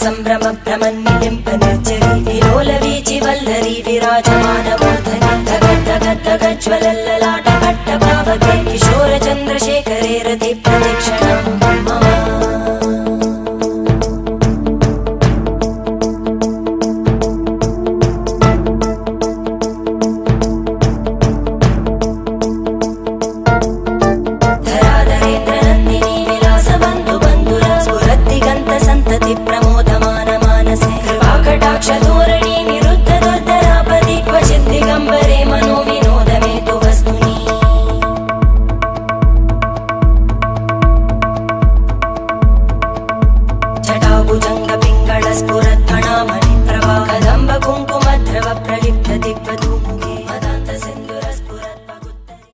సంభ్రమ భ్రమన్నిలింప నిర్జరి విలోల వీచి వల్లరి విరాజమాన మూర్ధని ధగ జ్వలల్లలాట పట్ట భావకే కిశోర చంద్రశేఖరే రతి ప్రతిక్షణం